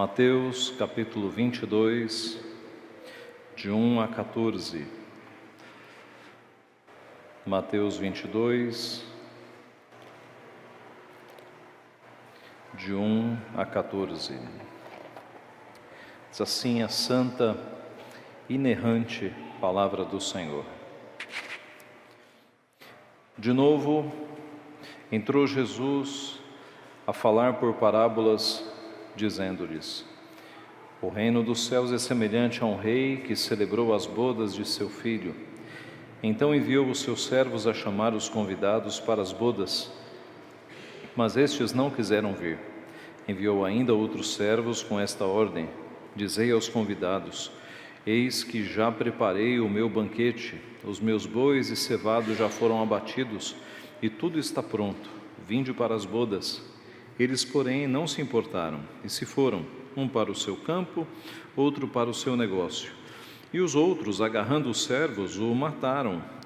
Mateus capítulo 22, de 1 a 14. Mateus 22, de 1 a 14. Diz assim a santa, inerrante palavra do Senhor. De novo, entrou Jesus a falar por parábolas, dizendo-lhes: o reino dos céus é semelhante a um rei que celebrou as bodas de seu filho. Então enviou os seus servos a chamar os convidados para as bodas, mas estes não quiseram vir. Enviou ainda outros servos com esta ordem: dizei aos convidados: eis que já preparei o meu banquete, os meus bois e cevados já foram abatidos, e tudo está pronto, vinde para as bodas. Eles, porém, não se importaram, e se foram, um para o seu campo, outro para o seu negócio. E os outros, agarrando os servos,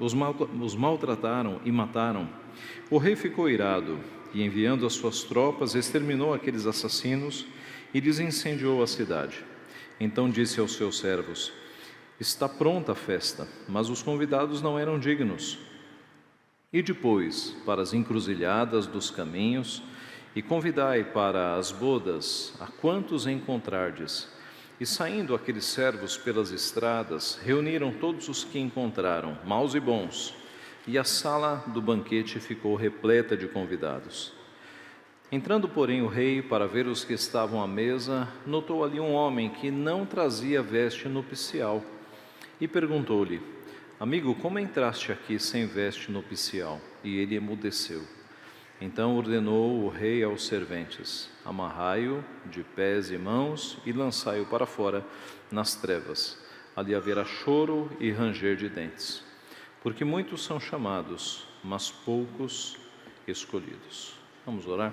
os maltrataram e mataram. O rei ficou irado, e enviando as suas tropas, exterminou aqueles assassinos e lhes incendiou a cidade. Então disse aos seus servos: está pronta a festa, mas os convidados não eram dignos. E depois, para as encruzilhadas dos caminhos, e convidai para as bodas a quantos encontrardes. E saindo aqueles servos pelas estradas, reuniram todos os que encontraram, maus e bons, e a sala do banquete ficou repleta de convidados. Entrando, porém, o rei para ver os que estavam à mesa, notou ali um homem que não trazia veste nupcial, e perguntou-lhe: amigo, como entraste aqui sem veste nupcial? E ele emudeceu. Então ordenou o rei aos serventes: amarrai-o de pés e mãos e lançai-o para fora nas trevas. Ali haverá choro e ranger de dentes, porque muitos são chamados, mas poucos escolhidos. Vamos orar?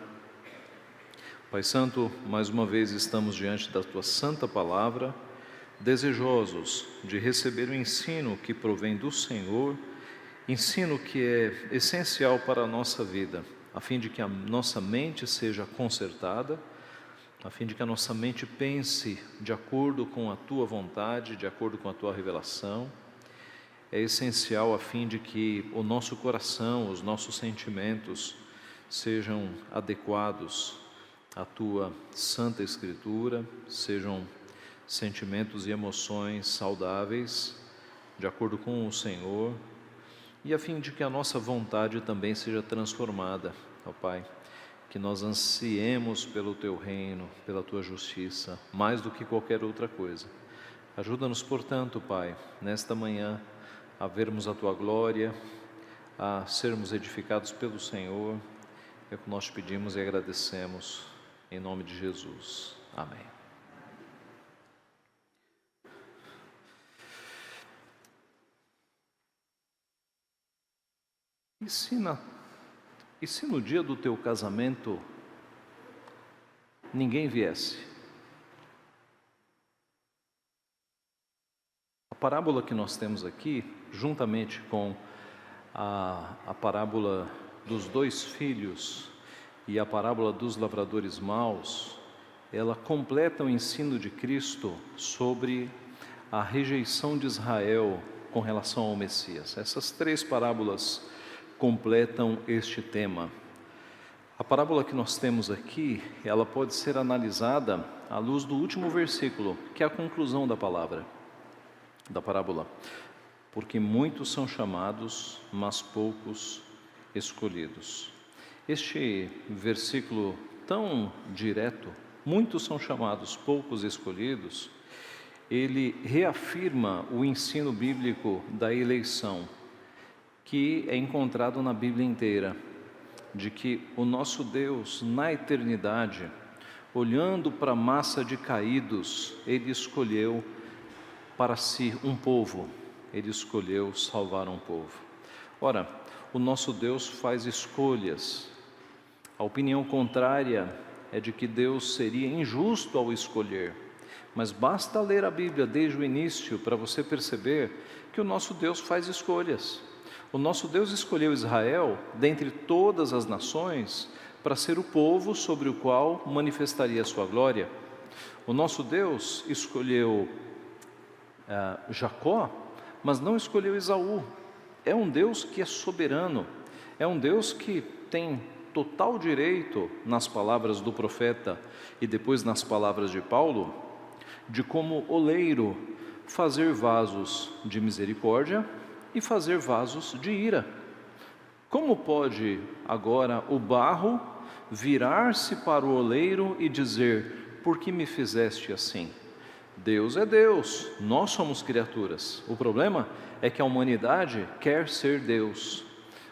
Pai Santo, mais uma vez estamos diante da Tua santa palavra, desejosos de receber o ensino que provém do Senhor, ensino que é essencial para a nossa vida, a fim de que a nossa mente seja consertada, a fim de que a nossa mente pense de acordo com a Tua vontade, de acordo com a Tua revelação. É essencial a fim de que o nosso coração, os nossos sentimentos sejam adequados à Tua Santa Escritura, sejam sentimentos e emoções saudáveis, de acordo com o Senhor, e a fim de que a nossa vontade também seja transformada, ó Pai, que nós ansiemos pelo Teu reino, pela Tua justiça, mais do que qualquer outra coisa. Ajuda-nos, portanto, Pai, nesta manhã, a vermos a Tua glória, a sermos edificados pelo Senhor. É o que nós pedimos e agradecemos, em nome de Jesus. Amém. E se no dia do teu casamento ninguém viesse? A parábola que nós temos aqui, juntamente com a parábola dos 2 filhos e a parábola dos lavradores maus, ela completa o ensino de Cristo sobre a rejeição de Israel com relação ao Messias. Essas 3 parábolas completam este tema. A parábola que nós temos aqui, ela pode ser analisada à luz do último versículo, que é a conclusão da parábola. Porque muitos são chamados, mas poucos escolhidos. Este versículo tão direto, muitos são chamados, poucos escolhidos, ele reafirma o ensino bíblico da eleição, que é encontrado na Bíblia inteira, de que o nosso Deus, na eternidade, olhando para a massa de caídos, Ele escolheu para si um povo, Ele escolheu salvar um povo. Ora, o nosso Deus faz escolhas. A opinião contrária é de que Deus seria injusto ao escolher, mas basta ler a Bíblia desde o início para você perceber que o nosso Deus faz escolhas. O nosso Deus escolheu Israel, dentre todas as nações, para ser o povo sobre o qual manifestaria a sua glória. O nosso Deus escolheu Jacó, mas não escolheu Esaú. É um Deus que é soberano, é um Deus que tem total direito, nas palavras do profeta e depois nas palavras de Paulo, de como oleiro fazer vasos de misericórdia e fazer vasos de ira. Como pode agora o barro virar-se para o oleiro e dizer: por que me fizeste assim? Deus é Deus, nós somos criaturas. O problema é que a humanidade quer ser Deus.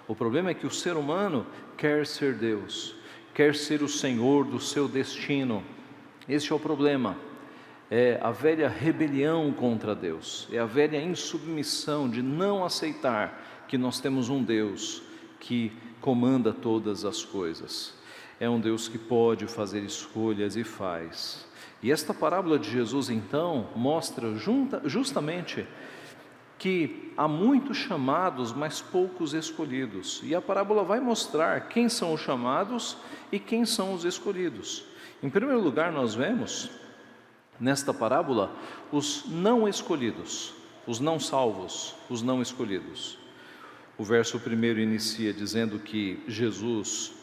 O problema é que o ser humano quer ser Deus, quer ser o Senhor do seu destino. Este é o problema. É a velha rebelião contra Deus, é a velha insubmissão de não aceitar que nós temos um Deus que comanda todas as coisas. É um Deus que pode fazer escolhas e faz. E esta parábola de Jesus então mostra justamente que há muitos chamados, mas poucos escolhidos. E a parábola vai mostrar quem são os chamados e quem são os escolhidos. Em primeiro lugar, nós vemos nesta parábola os não escolhidos, os não salvos, os não escolhidos. O verso 1 inicia dizendo que Jesus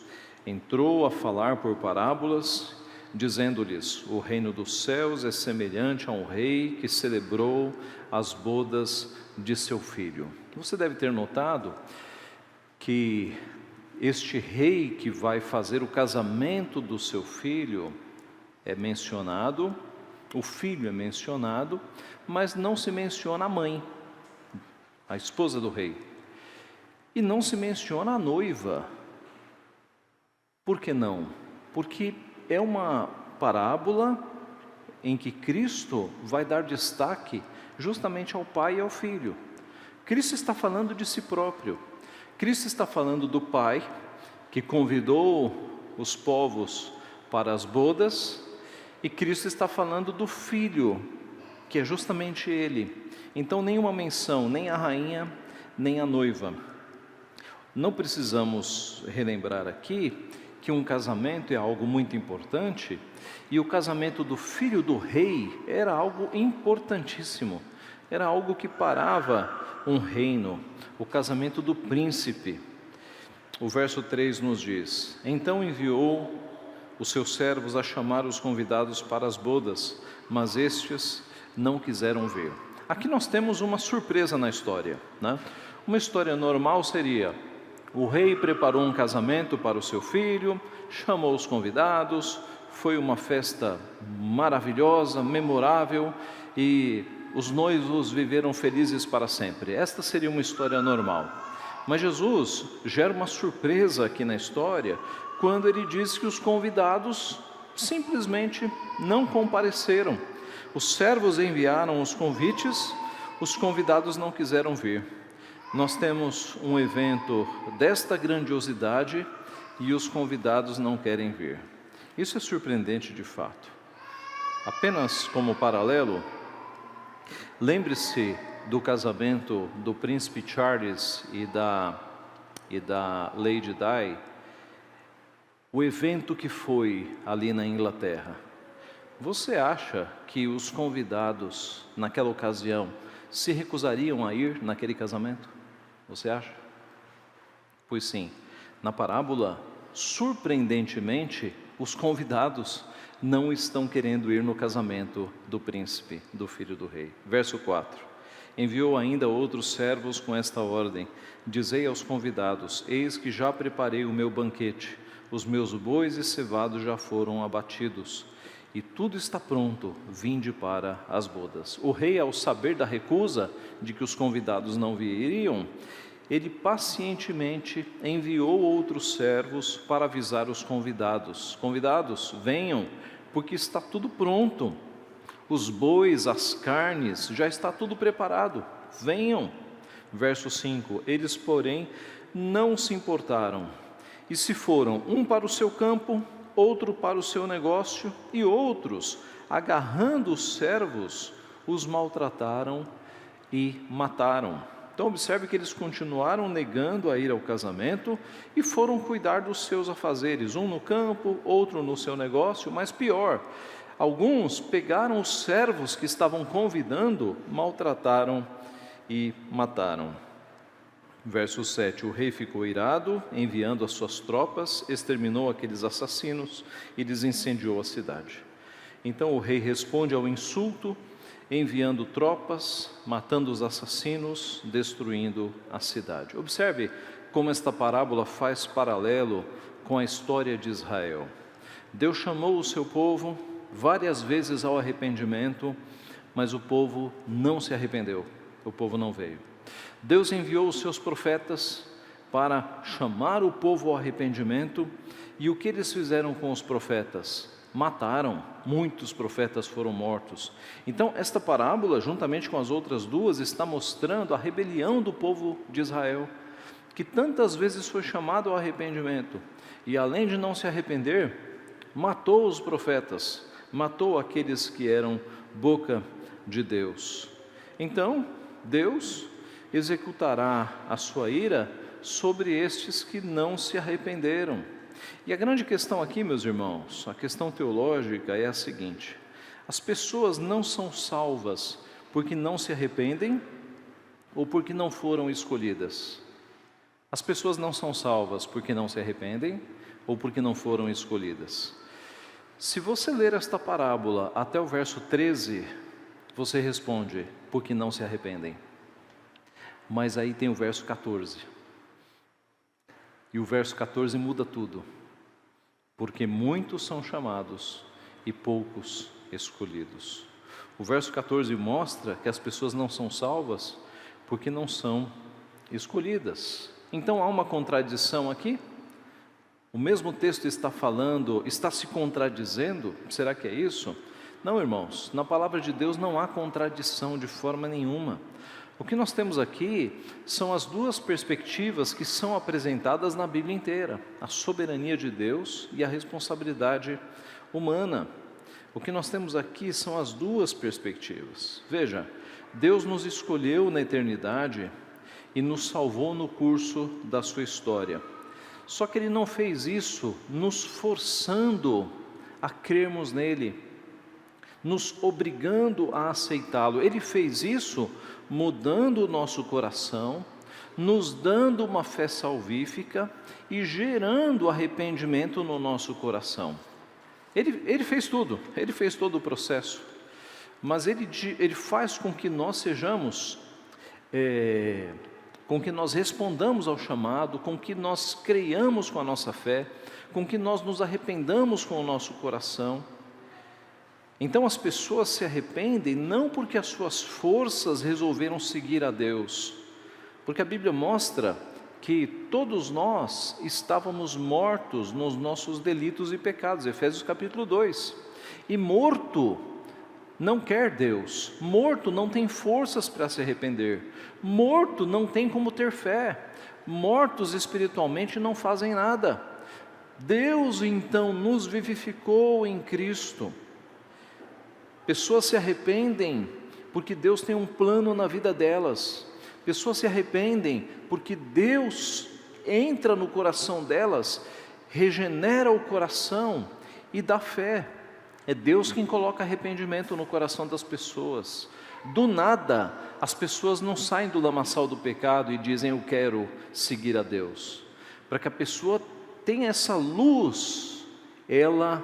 entrou a falar por parábolas, dizendo-lhes: o reino dos céus é semelhante a um rei que celebrou as bodas de seu filho. Você deve ter notado que este rei que vai fazer o casamento do seu filho é mencionado, o filho é mencionado, mas não se menciona a mãe, a esposa do rei, e não se menciona a noiva. Por que não? Porque é uma parábola em que Cristo vai dar destaque justamente ao pai e ao filho. Cristo está falando de si próprio. Cristo está falando do pai que convidou os povos para as bodas, e Cristo está falando do filho, que é justamente ele. Então, nenhuma menção, nem a rainha, nem a noiva. Não precisamos relembrar aqui que um casamento é algo muito importante, e o casamento do filho do rei era algo importantíssimo, era algo que parava um reino, o casamento do príncipe. O verso 3 nos diz: então enviou os seus servos a chamar os convidados para as bodas, mas estes não quiseram vir. Aqui nós temos uma surpresa na história, né? Uma história normal seria: o rei preparou um casamento para o seu filho, chamou os convidados, foi uma festa maravilhosa, memorável, e os noivos viveram felizes para sempre. Esta seria uma história normal. Mas Jesus gera uma surpresa aqui na história, quando ele diz que os convidados simplesmente não compareceram. Os servos enviaram os convites, os convidados não quiseram vir. Nós temos um evento desta grandiosidade e os convidados não querem vir. Isso é surpreendente de fato. Apenas como paralelo, lembre-se do casamento do príncipe Charles e da Lady Di, o evento que foi ali na Inglaterra. Você acha que os convidados naquela ocasião se recusariam a ir naquele casamento? Você acha? Pois sim, na parábola, surpreendentemente, os convidados não estão querendo ir no casamento do príncipe, do filho do rei. Verso 4: enviou ainda outros servos com esta ordem: dizei aos convidados: eis que já preparei o meu banquete, os meus bois e cevados já foram abatidos, e tudo está pronto, vinde para as bodas. O rei, ao saber da recusa, de que os convidados não viriam, ele pacientemente enviou outros servos para avisar os convidados: convidados, venham, porque está tudo pronto, os bois, as carnes, já está tudo preparado, venham. Verso 5: eles, porém, não se importaram, e se foram, um para o seu campo, outro para o seu negócio, e outros, agarrando os servos, os maltrataram e mataram. Então observe que eles continuaram negando a ir ao casamento e foram cuidar dos seus afazeres, um no campo, outro no seu negócio, mas pior, Alguns pegaram os servos que estavam convidando, maltrataram e mataram. Verso 7, o rei ficou irado, enviando as suas tropas, exterminou aqueles assassinos e lhes incendiou a cidade. Então o rei responde ao insulto, enviando tropas, matando os assassinos, destruindo a cidade. Observe como esta parábola faz paralelo com a história de Israel. Deus chamou o seu povo várias vezes ao arrependimento, mas o povo não se arrependeu, o povo não veio. Deus enviou os seus profetas para chamar o povo ao arrependimento, e o que eles fizeram com os profetas? Mataram, muitos profetas foram mortos. Então esta parábola, juntamente com as outras duas, está mostrando a rebelião do povo de Israel, que tantas vezes foi chamado ao arrependimento, e além de não se arrepender, matou os profetas, matou aqueles que eram boca de Deus. Então Deus executará a sua ira sobre estes que não se arrependeram. E a grande questão aqui, meus irmãos, a questão teológica é a seguinte: as pessoas não são salvas porque não se arrependem ou porque não foram escolhidas. As pessoas não são salvas porque não se arrependem ou porque não foram escolhidas. Se você ler esta parábola até o verso 13, você responde: porque não se arrependem. Mas aí tem o verso 14, e o verso 14 muda tudo, porque muitos são chamados e poucos escolhidos. O verso 14 mostra que as pessoas não são salvas porque não são escolhidas. Então há uma contradição aqui? O mesmo texto está falando, está se contradizendo? Será que é isso? Não, irmãos, na palavra de Deus não há contradição de forma nenhuma. O que nós temos aqui são as duas perspectivas que são apresentadas na Bíblia inteira: a soberania de Deus e a responsabilidade humana. O que nós temos aqui são as duas perspectivas. Veja, Deus nos escolheu na eternidade e nos salvou no curso da sua história. Só que Ele não fez isso nos forçando a crermos nele, nos obrigando a aceitá-lo. Ele fez isso mudando o nosso coração, nos dando uma fé salvífica e gerando arrependimento no nosso coração. Ele fez tudo, Ele fez todo o processo, mas Ele faz com que nós sejamos, com que nós respondamos ao chamado, com que nós creiamos com a nossa fé, com que nós nos arrependamos com o nosso coração. Então as pessoas se arrependem não porque as suas forças resolveram seguir a Deus, porque a Bíblia mostra que todos nós estávamos mortos nos nossos delitos e pecados, Efésios capítulo 2, e morto não quer Deus, morto não tem forças para se arrepender, morto não tem como ter fé, mortos espiritualmente não fazem nada. Deus então nos vivificou em Cristo. Pessoas se arrependem porque Deus tem um plano na vida delas. Pessoas se arrependem porque Deus entra no coração delas, regenera o coração e dá fé. É Deus quem coloca arrependimento no coração das pessoas. Do nada, as pessoas não saem do lamaçal do pecado e dizem: eu quero seguir a Deus. Para que a pessoa tenha essa luz, ela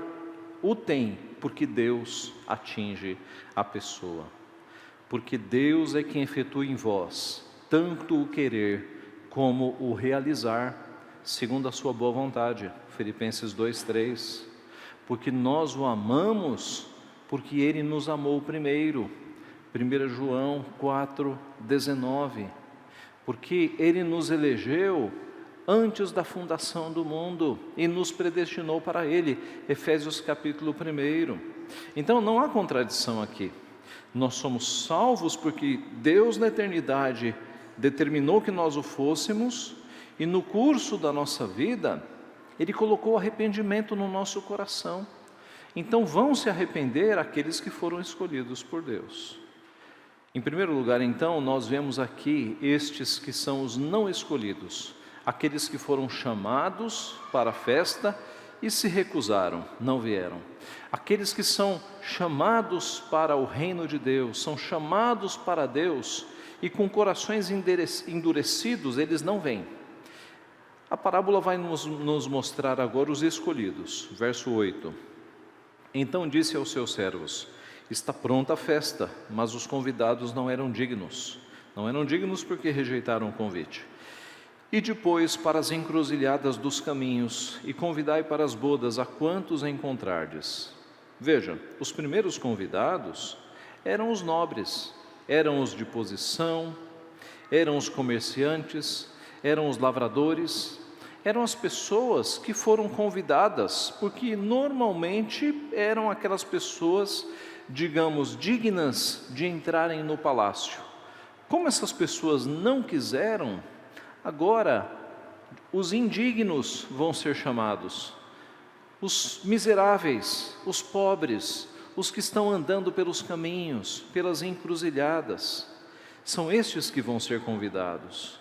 o tem, porque Deus atinge a pessoa. Porque Deus é quem efetua em vós tanto o querer como o realizar, segundo a sua boa vontade. Filipenses 2:3. Porque nós o amamos, porque Ele nos amou primeiro. 1 João 4:19. Porque Ele nos elegeu antes da fundação do mundo e nos predestinou para Ele. Efésios capítulo 1. Então não há contradição aqui. Nós somos salvos porque Deus na eternidade determinou que nós o fôssemos, e no curso da nossa vida Ele colocou arrependimento no nosso coração. Então vão se arrepender aqueles que foram escolhidos por Deus. Em primeiro lugar, então, nós vemos aqui estes que são os não escolhidos, aqueles que foram chamados para a festa e se recusaram, não vieram. Aqueles que são chamados para o reino de Deus, são chamados para Deus, e com corações endurecidos, eles não vêm. A parábola vai nos mostrar agora os escolhidos. Verso 8. Então disse aos seus servos: está pronta a festa, mas os convidados não eram dignos. Não eram dignos porque rejeitaram o convite. E depois para as encruzilhadas dos caminhos, e convidai para as bodas a quantos encontrardes. Veja, os primeiros convidados eram os nobres, eram os de posição, eram os comerciantes, eram os lavradores, eram as pessoas que foram convidadas, porque normalmente eram aquelas pessoas, digamos, dignas de entrarem no palácio. Como essas pessoas não quiseram, agora os indignos vão ser chamados, os miseráveis, os pobres, os que estão andando pelos caminhos, pelas encruzilhadas, são estes que vão ser convidados.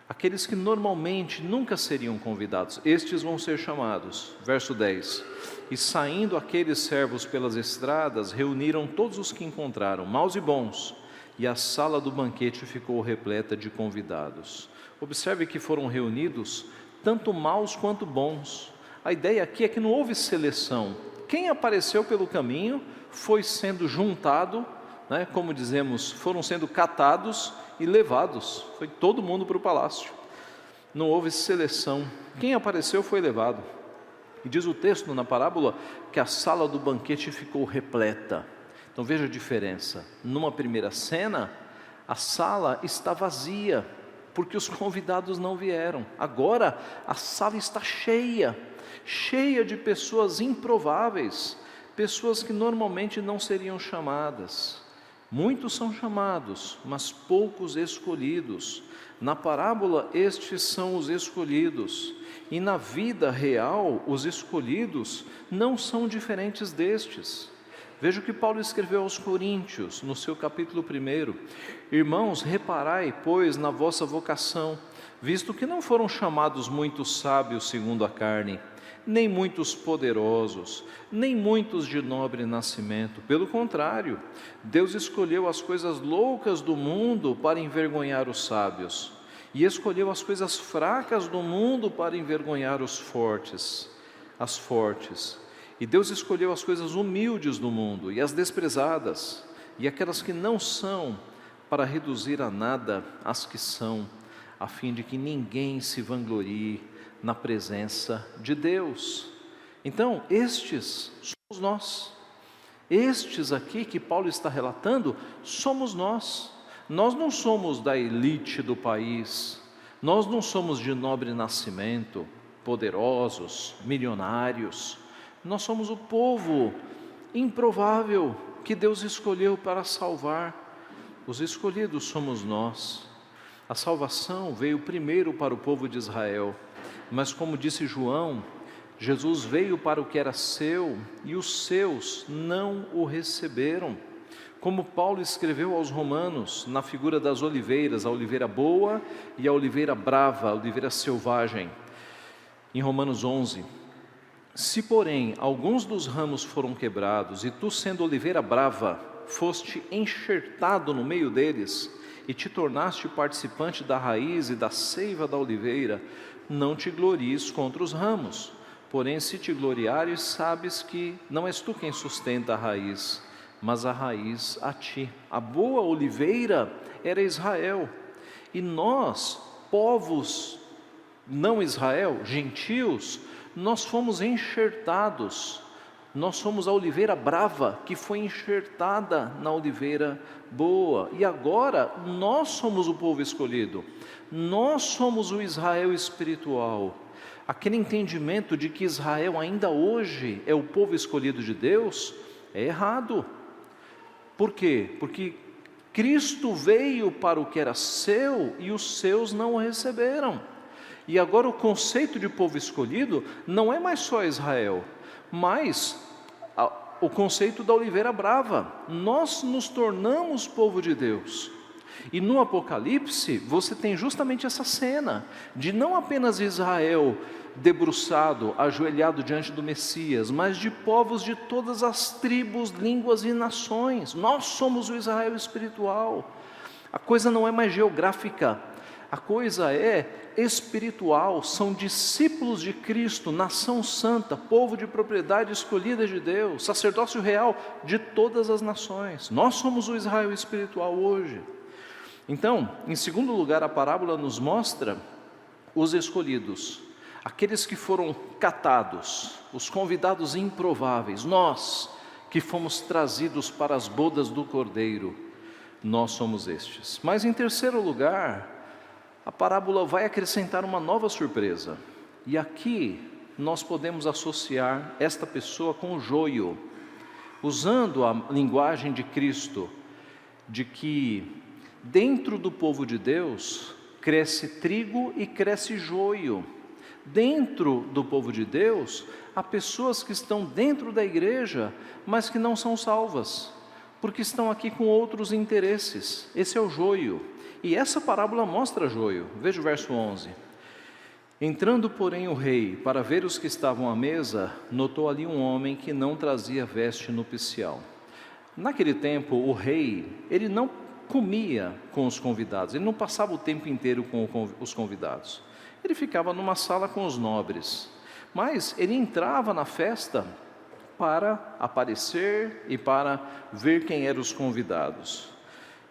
Aqueles que normalmente nunca seriam convidados, estes vão ser chamados. Verso 10. E saindo aqueles servos pelas estradas, reuniram todos os que encontraram, maus e bons, e a sala do banquete ficou repleta de convidados. Observe que foram reunidos tanto maus quanto bons. A ideia aqui é que não houve seleção. Quem apareceu pelo caminho foi sendo juntado, como dizemos, foram sendo catados e levados. Foi todo mundo para o palácio. Não houve seleção. Quem apareceu foi levado. E diz o texto na parábola que a sala do banquete ficou repleta. Então veja a diferença. Numa primeira cena, a sala está vazia, porque os convidados não vieram. Agora a sala está cheia, cheia de pessoas improváveis, pessoas que normalmente não seriam chamadas. Muitos são chamados, mas poucos escolhidos. Na parábola, estes são os escolhidos. E na vida real, os escolhidos não são diferentes destes. Veja o que Paulo escreveu aos Coríntios, no seu capítulo 1. Irmãos, reparai, pois, na vossa vocação, visto que não foram chamados muitos sábios segundo a carne, nem muitos poderosos, nem muitos de nobre nascimento. Pelo contrário, Deus escolheu as coisas loucas do mundo para envergonhar os sábios, e escolheu as coisas fracas do mundo para envergonhar os fortes, as fortes. E Deus escolheu as coisas humildes do mundo e as desprezadas, e aquelas que não são, para reduzir a nada as que são, a fim de que ninguém se vanglorie na presença de Deus. Então, estes somos nós. Estes aqui que Paulo está relatando, somos nós. Nós não somos da elite do país, nós não somos de nobre nascimento, poderosos, milionários. Nós somos o povo improvável que Deus escolheu para salvar. Os escolhidos somos nós. A salvação veio primeiro para o povo de Israel, mas como disse João, Jesus veio para o que era seu e os seus não o receberam. Como Paulo escreveu aos Romanos, na figura das oliveiras, a oliveira boa e a oliveira brava, a oliveira selvagem. Em Romanos 11, se porém alguns dos ramos foram quebrados, e tu sendo oliveira brava, foste enxertado no meio deles, e te tornaste participante da raiz e da seiva da oliveira, não te glories contra os ramos. Porém, se te gloriares, sabes que não és tu quem sustenta a raiz, mas a raiz a ti. A boa oliveira era Israel, e nós, povos não Israel, gentios, nós fomos enxertados. Nós somos a oliveira brava que foi enxertada na oliveira boa. E agora nós somos o povo escolhido. Nós somos o Israel espiritual. Aquele entendimento de que Israel ainda hoje é o povo escolhido de Deus é errado. Por quê? Porque Cristo veio para o que era seu e os seus não o receberam. E agora o conceito de povo escolhido não é mais só Israel, mas o conceito da oliveira brava. Nós nos tornamos povo de Deus. E no Apocalipse você tem justamente essa cena de não apenas Israel debruçado, ajoelhado diante do Messias, mas de povos de todas as tribos, línguas e nações. Nós somos o Israel espiritual. A coisa não é mais geográfica, a coisa é espiritual. São discípulos de Cristo, nação santa, povo de propriedade escolhida de Deus, sacerdócio real de todas as nações. Nós somos o Israel espiritual hoje. Então, em segundo lugar, a parábola nos mostra os escolhidos, aqueles que foram catados, os convidados improváveis, nós que fomos trazidos para as bodas do Cordeiro, nós somos estes. Mas em terceiro lugar, a parábola vai acrescentar uma nova surpresa, e aqui nós podemos associar esta pessoa com o joio, usando a linguagem de Cristo, de que dentro do povo de Deus cresce trigo e cresce joio. Dentro do povo de Deus, há pessoas que estão dentro da igreja, mas que não são salvas, porque estão aqui com outros interesses. Esse é o joio, e essa parábola mostra joio. Veja o verso 11. Entrando, porém, o rei para ver os que estavam à mesa, notou ali um homem que não trazia veste nupcial. Naquele tempo, o rei, ele não comia com os convidados, ele não passava o tempo inteiro com os convidados. Ele ficava numa sala com os nobres, mas ele entrava na festa para aparecer e para ver quem eram os convidados,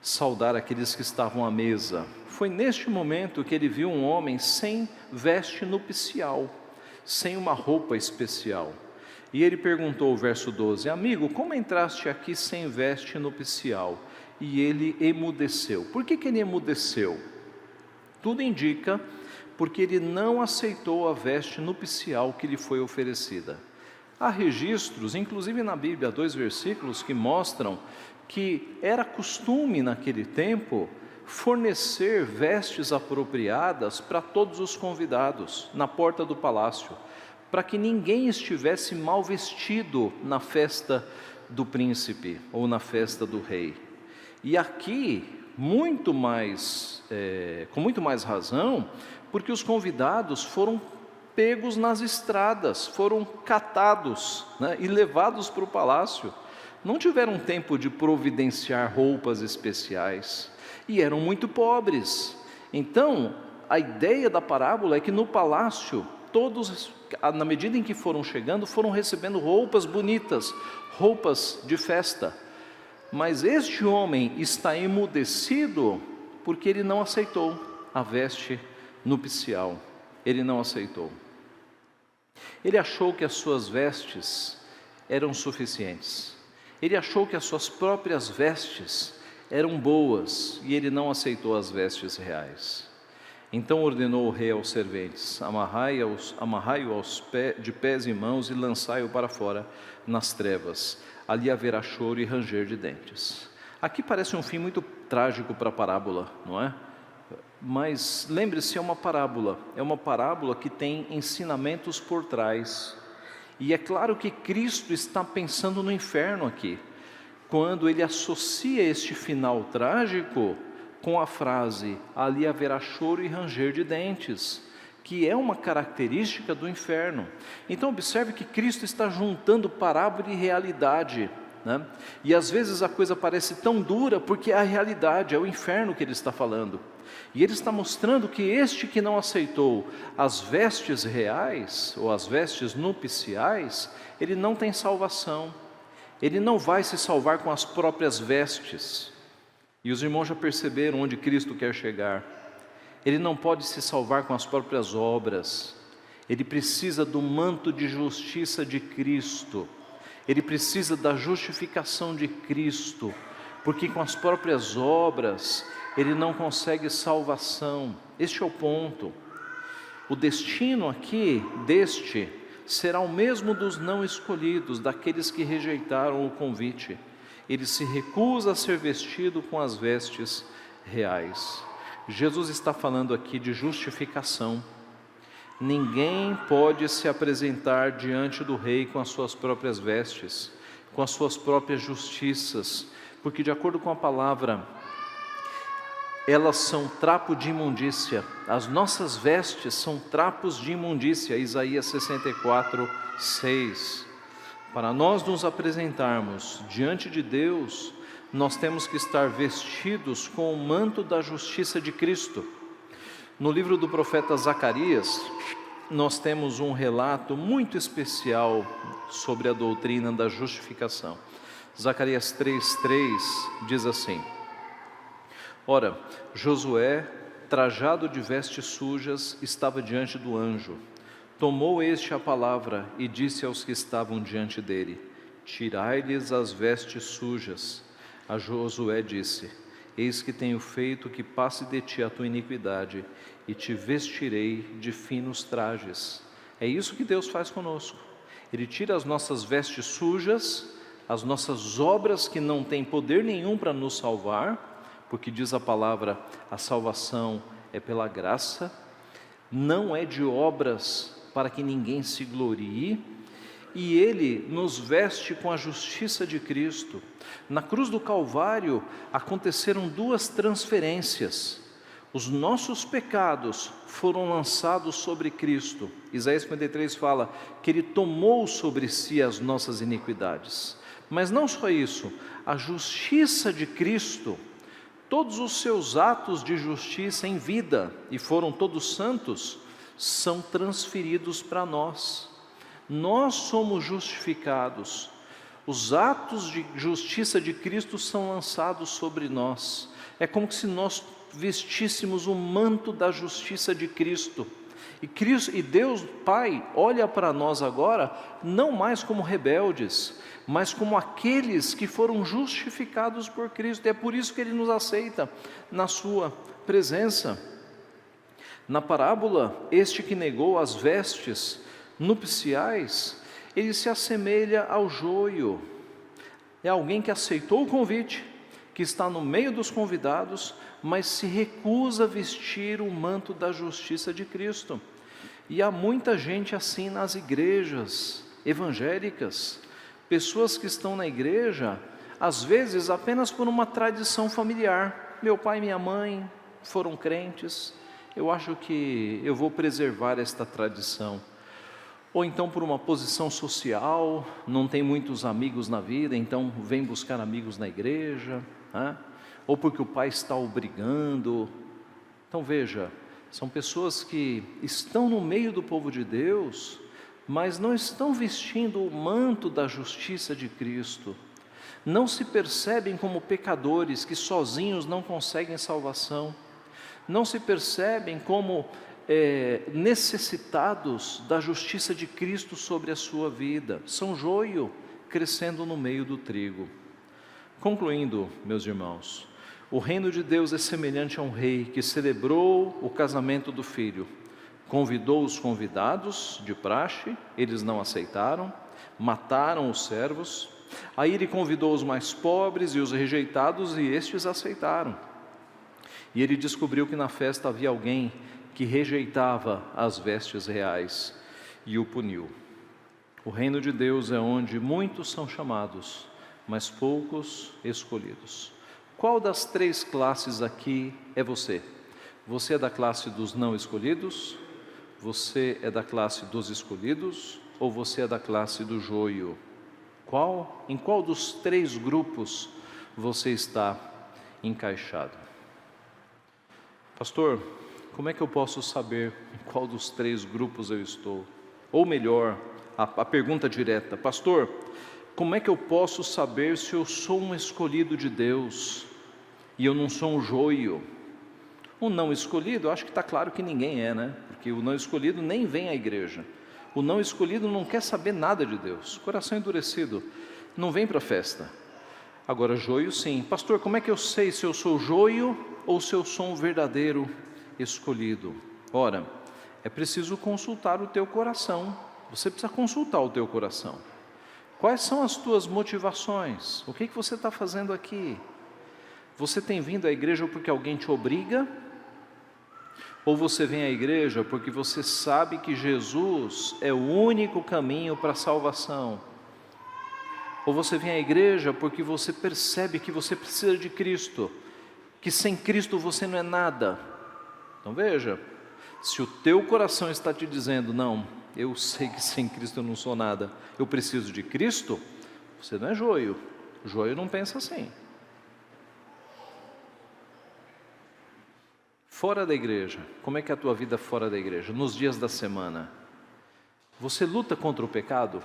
saudar aqueles que estavam à mesa. Foi neste momento que ele viu um homem sem veste nupcial, sem uma roupa especial. E ele perguntou, verso 12, amigo, como entraste aqui sem veste nupcial? E ele emudeceu. Por que ele emudeceu? Tudo indica porque ele não aceitou a veste nupcial que lhe foi oferecida. Há registros, inclusive na Bíblia, 2 versículos que mostram que era costume naquele tempo fornecer vestes apropriadas para todos os convidados na porta do palácio, para que ninguém estivesse mal vestido na festa do príncipe ou na festa do rei. E aqui, com muito mais razão, porque os convidados foram pegos nas estradas, foram catados, e levados para o palácio. Não tiveram tempo de providenciar roupas especiais e eram muito pobres. Então, a ideia da parábola é que no palácio, todos, na medida em que foram chegando, foram recebendo roupas bonitas, roupas de festa. Mas este homem está emudecido porque ele não aceitou a veste nupcial. Ele não aceitou. Ele achou que as suas vestes eram suficientes. Ele achou que as suas próprias vestes eram boas e ele não aceitou as vestes reais. Então ordenou o rei aos serventes: amarrai-o de pés e mãos e lançai-o para fora nas trevas. Ali haverá choro e ranger de dentes. Aqui parece um fim muito trágico para a parábola, não é? Mas lembre-se, é uma parábola que tem ensinamentos por trás. E é claro que Cristo está pensando no inferno aqui, quando ele associa este final trágico com a frase: ali haverá choro e ranger de dentes, que é uma característica do inferno. Então observe que Cristo está juntando parábola e realidade, né? E às vezes a coisa parece tão dura porque é a realidade, é o inferno que ele está falando. E ele está mostrando que este que não aceitou as vestes reais, ou as vestes nupciais, ele não tem salvação. Ele não vai se salvar com as próprias vestes. E os irmãos já perceberam onde Cristo quer chegar. Ele não pode se salvar com as próprias obras. Ele precisa do manto de justiça de Cristo. Ele precisa da justificação de Cristo, porque com as próprias obras ele não consegue salvação. Este é o ponto. O destino aqui deste será o mesmo dos não escolhidos, daqueles que rejeitaram o convite. Ele se recusa a ser vestido com as vestes reais. Jesus está falando aqui de justificação. Ninguém pode se apresentar diante do rei com as suas próprias vestes, com as suas próprias justiças, porque de acordo com a palavra, elas são trapo de imundícia. As nossas vestes são trapos de imundícia. Isaías 64, 6. Para nós nos apresentarmos diante de Deus, nós temos que estar vestidos com o manto da justiça de Cristo. No livro do profeta Zacarias, nós temos um relato muito especial sobre a doutrina da justificação. Zacarias 3:3 diz assim: Ora, Josué, trajado de vestes sujas, estava diante do anjo. Tomou este a palavra e disse aos que estavam diante dele: Tirai-lhes as vestes sujas. A Josué disse: Eis que tenho feito que passe de ti a tua iniquidade, e te vestirei de finos trajes. É isso que Deus faz conosco. Ele tira as nossas vestes sujas, as nossas obras que não têm poder nenhum para nos salvar, porque diz a palavra, a salvação é pela graça, não é de obras para que ninguém se glorie, e Ele nos veste com a justiça de Cristo. Na cruz do Calvário aconteceram duas transferências. Os nossos pecados foram lançados sobre Cristo. Isaías 53 fala que Ele tomou sobre si as nossas iniquidades. Mas não só isso, a justiça de Cristo, todos os seus atos de justiça em vida, e foram todos santos, são transferidos para nós. Nós somos justificados. Os atos de justiça de Cristo são lançados sobre nós. É como se nós vestíssemos o manto da justiça de Cristo. E Deus Pai olha para nós agora, não mais como rebeldes, mas como aqueles que foram justificados por Cristo. E é por isso que Ele nos aceita na sua presença. Na parábola, este que negou as vestes nupciais, ele se assemelha ao joio. É alguém que aceitou o convite, que está no meio dos convidados, mas se recusa a vestir o manto da justiça de Cristo. E há muita gente assim nas igrejas evangélicas, pessoas que estão na igreja, às vezes apenas por uma tradição familiar. Meu pai e minha mãe foram crentes, eu acho que eu vou preservar esta tradição. Ou então por uma posição social, não tem muitos amigos na vida, então vem buscar amigos na igreja, né? Ou porque o pai está obrigando. Então veja, são pessoas que estão no meio do povo de Deus, mas não estão vestindo o manto da justiça de Cristo, não se percebem como pecadores que sozinhos não conseguem salvação, não se percebem como necessitados da justiça de Cristo sobre a sua vida, são joio crescendo no meio do trigo. Concluindo, meus irmãos, o reino de Deus é semelhante a um rei que celebrou o casamento do filho, convidou os convidados de praxe, eles não aceitaram, mataram os servos, aí ele convidou os mais pobres e os rejeitados e estes aceitaram. E ele descobriu que na festa havia alguém que rejeitava as vestes reais e o puniu. O reino de Deus é onde muitos são chamados, mas poucos escolhidos. Qual das três classes aqui é você? Você é da classe dos não escolhidos? Você é da classe dos escolhidos? Ou você é da classe do joio? Em qual dos três grupos você está encaixado? Pastor, como é que eu posso saber em qual dos três grupos eu estou? Ou melhor, a pergunta direta: pastor, como é que eu posso saber se eu sou um escolhido de Deus e eu não sou um joio? O não escolhido, eu acho que está claro que ninguém é, né? Porque o não escolhido nem vem à igreja. O não escolhido não quer saber nada de Deus, coração endurecido, não vem para a festa. Agora, joio sim. Pastor, como é que eu sei se eu sou joio ou se eu sou um verdadeiro escolhido? Ora, é preciso consultar o teu coração. Você precisa consultar o teu coração. Quais são as tuas motivações? O que você está fazendo aqui? Você tem vindo à igreja porque alguém te obriga? Ou você vem à igreja porque você sabe que Jesus é o único caminho para a salvação? Ou você vem à igreja porque você percebe que você precisa de Cristo, que sem Cristo você não é nada. Então veja, se o teu coração está te dizendo, não, eu sei que sem Cristo eu não sou nada, eu preciso de Cristo, você não é joio. Joio não pensa assim. Fora da igreja, como é que é a tua vida fora da igreja? Nos dias da semana, você luta contra o pecado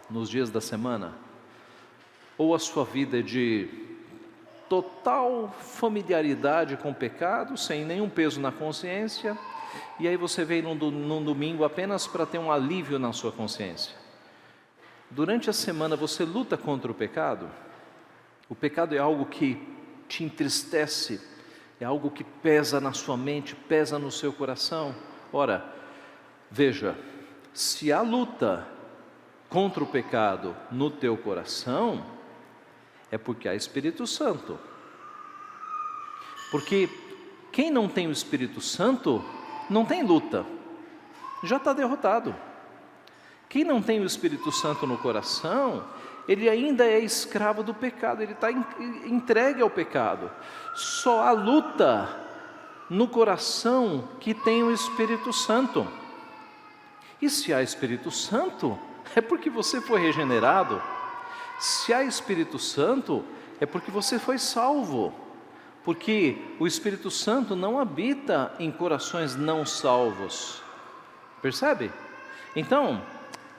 nos dias da semana? Ou a sua vida é de total familiaridade com o pecado, sem nenhum peso na consciência, e aí você veio num domingo apenas para ter um alívio na sua consciência? Durante a semana você luta contra o pecado? O pecado é algo que te entristece, é algo que pesa na sua mente, pesa no seu coração. Ora, veja, se há luta contra o pecado no teu coração, é porque há Espírito Santo. Porque quem não tem o Espírito Santo, não tem luta, já está derrotado. Quem não tem o Espírito Santo no coração, ele ainda é escravo do pecado, ele está entregue ao pecado. Só há luta no coração que tem o Espírito Santo. E se há Espírito Santo, é porque você foi regenerado. Se há Espírito Santo, é porque você foi salvo. Porque o Espírito Santo não habita em corações não salvos. Percebe? Então,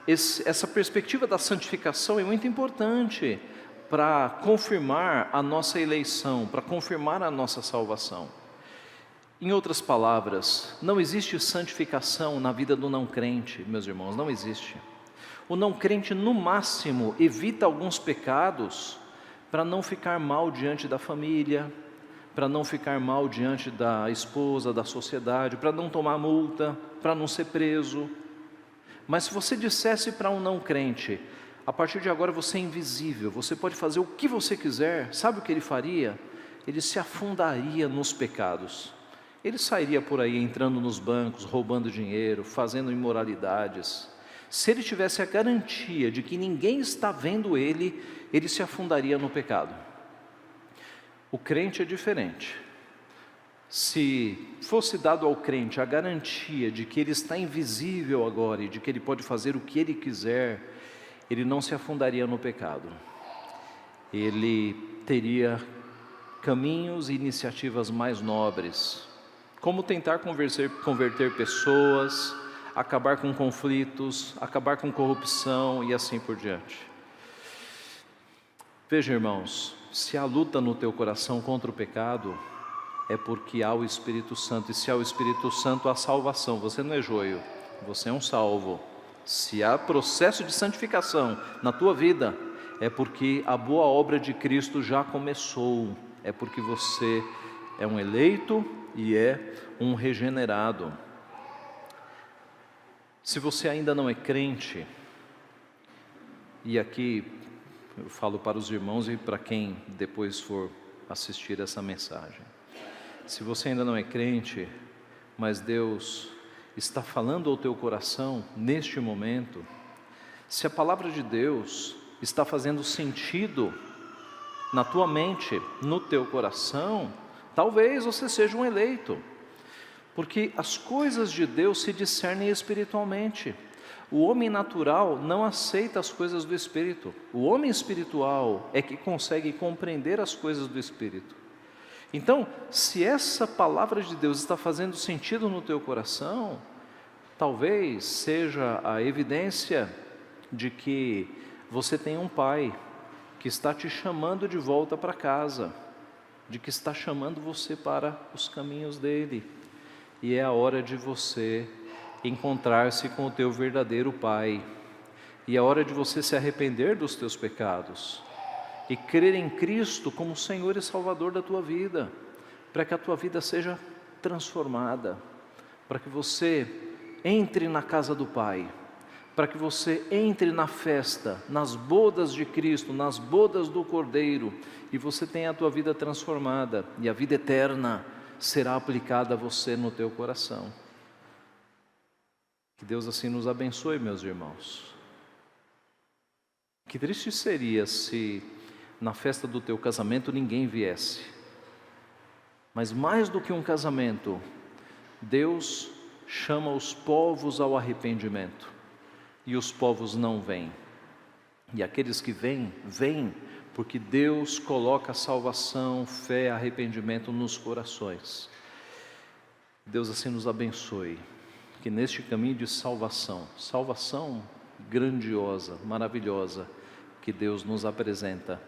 essa perspectiva da santificação é muito importante para confirmar a nossa eleição, para confirmar a nossa salvação. Em outras palavras, não existe santificação na vida do não crente, meus irmãos, não existe. O não crente, no máximo, evita alguns pecados para não ficar mal diante da família, para não ficar mal diante da esposa, da sociedade, para não tomar multa, para não ser preso. Mas se você dissesse para um não crente, a partir de agora você é invisível, você pode fazer o que você quiser, sabe o que ele faria? Ele se afundaria nos pecados. Ele sairia por aí entrando nos bancos, roubando dinheiro, fazendo imoralidades. Se ele tivesse a garantia de que ninguém está vendo ele, ele se afundaria no pecado. O crente é diferente. Se fosse dado ao crente a garantia de que ele está invisível agora e de que ele pode fazer o que ele quiser, ele não se afundaria no pecado. Ele teria caminhos e iniciativas mais nobres, como tentar converter pessoas, acabar com conflitos, acabar com corrupção e assim por diante. Veja, irmãos, se há luta no teu coração contra o pecado, é porque há o Espírito Santo, e se há o Espírito Santo, há salvação. Você não é joio, você é um salvo. Se há processo de santificação na tua vida, é porque a boa obra de Cristo já começou, é porque você é um eleito e é um regenerado. Se você ainda não é crente, e aqui eu falo para os irmãos e para quem depois for assistir essa mensagem, se você ainda não é crente, mas Deus está falando ao teu coração neste momento, se a palavra de Deus está fazendo sentido na tua mente, no teu coração, talvez você seja um eleito, porque as coisas de Deus se discernem espiritualmente. O homem natural não aceita as coisas do Espírito, o homem espiritual é que consegue compreender as coisas do Espírito. Então, se essa palavra de Deus está fazendo sentido no teu coração, talvez seja a evidência de que você tem um pai que está te chamando de volta para casa, de que está chamando você para os caminhos dele, e é a hora de você encontrar-se com o teu verdadeiro pai, e é a hora de você se arrepender dos teus pecados, e crer em Cristo como Senhor e Salvador da tua vida, para que a tua vida seja transformada, para que você entre na casa do Pai, para que você entre na festa, nas bodas de Cristo, nas bodas do Cordeiro, e você tenha a tua vida transformada, e a vida eterna será aplicada a você no teu coração. Que Deus assim nos abençoe, meus irmãos. Que triste seria se na festa do teu casamento ninguém viesse. Mas mais do que um casamento, Deus chama os povos ao arrependimento, e os povos não vêm. E aqueles que vêm, vêm porque Deus coloca salvação, fé, arrependimento nos corações. Deus assim nos abençoe, que neste caminho de salvação grandiosa, maravilhosa, que Deus nos apresenta,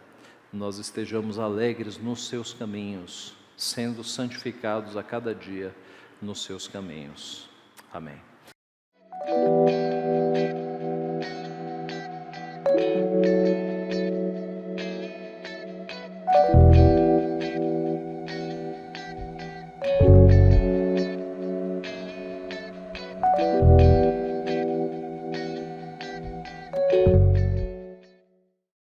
nós estejamos alegres nos seus caminhos, sendo santificados a cada dia nos seus caminhos. Amém.